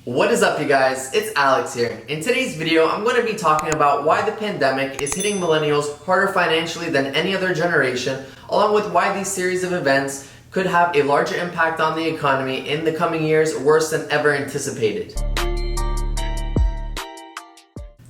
What is up, you guys? It's Alex here. In today's video, I'm going to be talking about why the pandemic is hitting millennials harder financially than any other generation, along with why these series of events could have a larger impact on the economy in the coming years, worse than ever anticipated.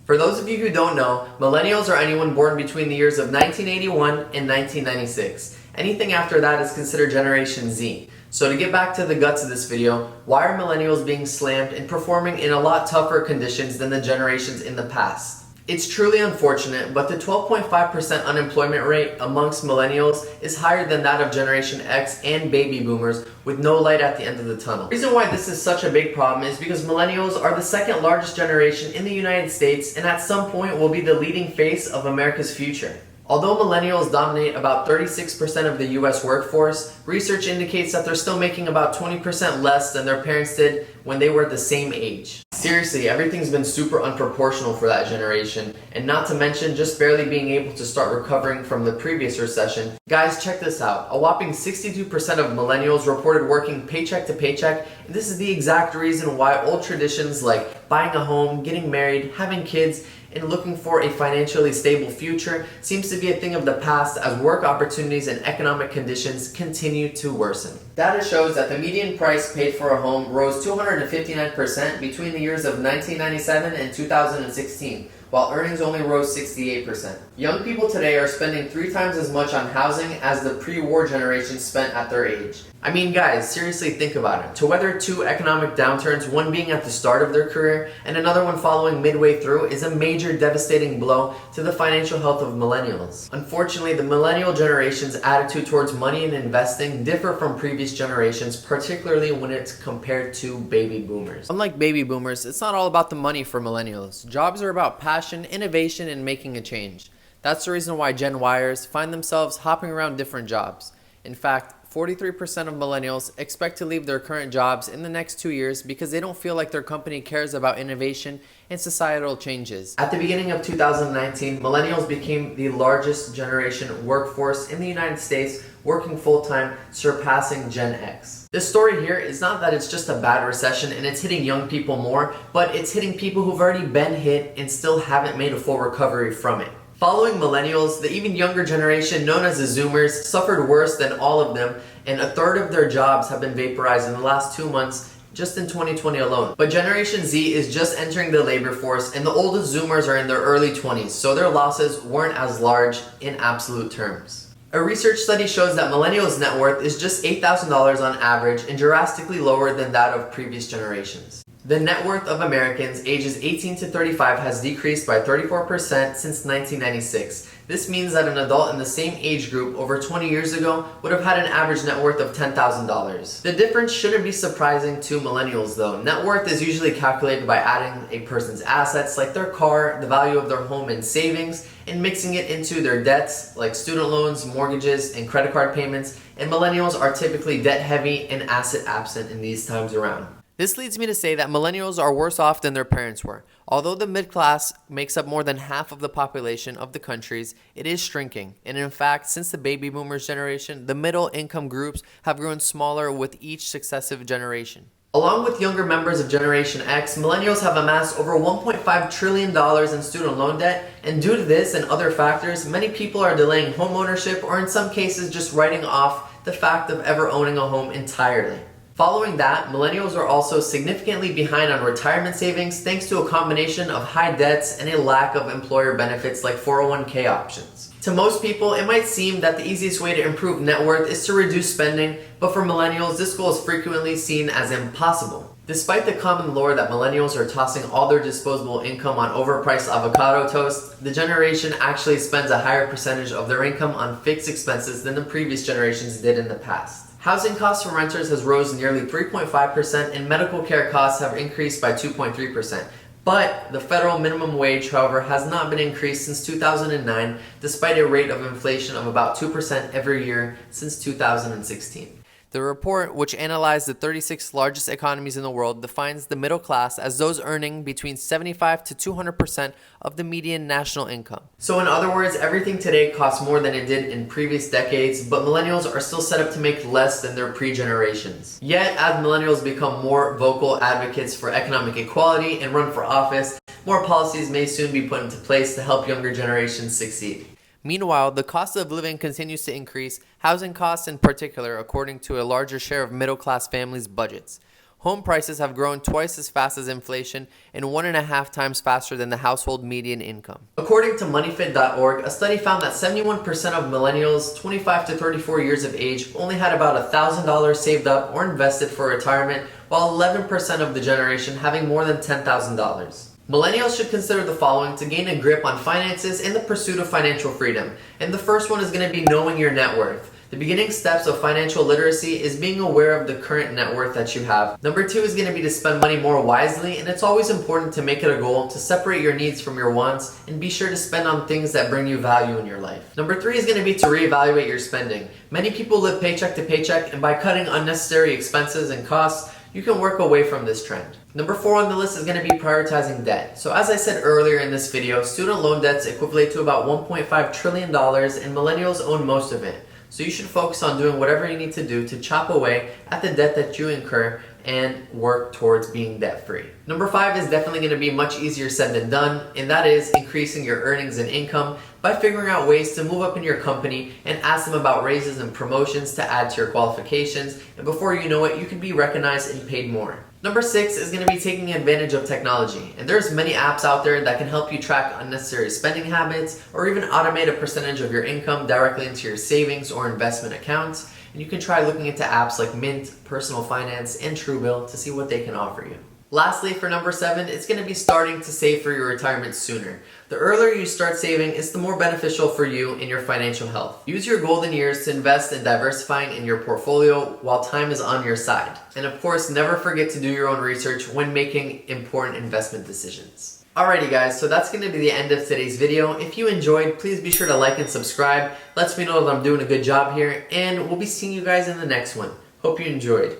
For those of you who don't know, millennials are anyone born between the years of 1981 and 1996. Anything after that is considered Generation Z. So to get back to the guts of this video, why are millennials being slammed and performing in a lot tougher conditions than the generations in the past? It's truly unfortunate, but the 12.5% unemployment rate amongst millennials is higher than that of Generation X and baby boomers, with no light at the end of the tunnel. The reason why this is such a big problem is because millennials are the second largest generation in the United States and at some point will be the leading face of America's future. Although millennials dominate about 36% of the US workforce, research indicates that they're still making about 20% less than their parents did when they were the same age. Seriously, everything's been super unproportional for that generation, and not to mention just barely being able to start recovering from the previous recession. Guys, check this out. A whopping 62% of millennials reported working paycheck to paycheck, and this is the exact reason why old traditions like buying a home, getting married, having kids, and looking for a financially stable future seems to be a thing of the past as work opportunities and economic conditions continue to worsen. Data shows that the median price paid for a home rose 259% between the years of 1997 and 2016, while earnings only rose 68%. Young people today are spending 3 times as much on housing as the pre-war generation spent at their age. I mean, guys, seriously think about it. To weather 2 economic downturns, one being at the start of their career and another one following midway through, is a major devastating blow to the financial health of millennials. Unfortunately, the millennial generation's attitude towards money and investing differ from previous generations, particularly when it's compared to baby boomers. Unlike baby boomers, it's not all about the money for millennials. Jobs are about passion, innovation, and making a change. That's the reason why Gen Yers find themselves hopping around different jobs. In fact, 43% of millennials expect to leave their current jobs in the next 2 years because they don't feel like their company cares about innovation and societal changes. At the beginning of 2019, millennials became the largest generation workforce in the United States, working full-time, surpassing Gen X. The story here is not that it's just a bad recession and it's hitting young people more, but it's hitting people who've already been hit and still haven't made a full recovery from it. Following millennials, the even younger generation known as the Zoomers suffered worse than all of them, and a third of their jobs have been vaporized in the last 2 months just in 2020 alone. But Generation Z is just entering the labor force, and the oldest Zoomers are in their early 20s, so their losses weren't as large in absolute terms. A research study shows that millennials' net worth is just $8,000 on average and drastically lower than that of previous generations. The net worth of Americans ages 18 to 35 has decreased by 34% since 1996. This means that an adult in the same age group over 20 years ago would have had an average net worth of $10,000. The difference shouldn't be surprising to millennials though. Net worth is usually calculated by adding a person's assets like their car, the value of their home and savings, and mixing it into their debts like student loans, mortgages, and credit card payments, and millennials are typically debt heavy and asset absent in these times around. This leads me to say that millennials are worse off than their parents were. Although the mid-class makes up more than half of the population of the countries, it is shrinking. And in fact, since the baby boomers generation, the middle income groups have grown smaller with each successive generation. Along with younger members of Generation X, millennials have amassed over $1.5 trillion in student loan debt, and due to this and other factors, many people are delaying home ownership or in some cases just writing off the fact of ever owning a home entirely. Following that, millennials are also significantly behind on retirement savings thanks to a combination of high debts and a lack of employer benefits like 401k options. To most people, it might seem that the easiest way to improve net worth is to reduce spending, but for millennials, this goal is frequently seen as impossible. Despite the common lore that millennials are tossing all their disposable income on overpriced avocado toast, the generation actually spends a higher percentage of their income on fixed expenses than the previous generations did in the past. Housing costs for renters has rose nearly 3.5% and medical care costs have increased by 2.3%. But the federal minimum wage, however, has not been increased since 2009, despite a rate of inflation of about 2% every year since 2016. The report, which analyzed the 36 largest economies in the world, defines the middle class as those earning between 75 to 200% of the median national income. So in other words, everything today costs more than it did in previous decades, but millennials are still set up to make less than their pre-generations. Yet, as millennials become more vocal advocates for economic equality and run for office, more policies may soon be put into place to help younger generations succeed. Meanwhile, the cost of living continues to increase, housing costs in particular, according to a larger share of middle-class families' budgets. Home prices have grown twice as fast as inflation and 1.5 times faster than the household median income. According to moneyfit.org, a study found that 71% of millennials 25 to 34 years of age only had about $1,000 saved up or invested for retirement, while 11% of the generation having more than $10,000. Millennials should consider the following to gain a grip on finances in the pursuit of financial freedom. And the first one is going to be knowing your net worth. The beginning steps of financial literacy is being aware of the current net worth that you have. Number 2 is going to be to spend money more wisely, and it's always important to make it a goal to separate your needs from your wants and be sure to spend on things that bring you value in your life. Number 3 is going to be to reevaluate your spending. Many people live paycheck to paycheck, and by cutting unnecessary expenses and costs, you can work away from this trend. Number 4 on the list is going to be prioritizing debt. So as I said earlier in this video, student loan debts equivalent to about $1.5 trillion, and millennials own most of it. So you should focus on doing whatever you need to do to chop away at the debt that you incur and work towards being debt-free. Number 5 is definitely going to be much easier said than done, and that is increasing your earnings and income by figuring out ways to move up in your company and ask them about raises and promotions to add to your qualifications, and before you know it, you can be recognized and paid more. Number 6 is going to be taking advantage of technology, and there's many apps out there that can help you track unnecessary spending habits or even automate a percentage of your income directly into your savings or investment accounts, and you can try looking into apps like Mint, Personal Finance, and Truebill to see what they can offer you. Lastly, for number 7, it's going to be starting to save for your retirement sooner. The earlier you start saving, it's the more beneficial for you in your financial health. Use your golden years to invest in diversifying in your portfolio while time is on your side. And of course, never forget to do your own research when making important investment decisions. Alrighty guys, so that's going to be the end of today's video. If you enjoyed, please be sure to like and subscribe. Lets me know that I'm doing a good job here, and we'll be seeing you guys in the next one. Hope you enjoyed.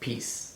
Peace.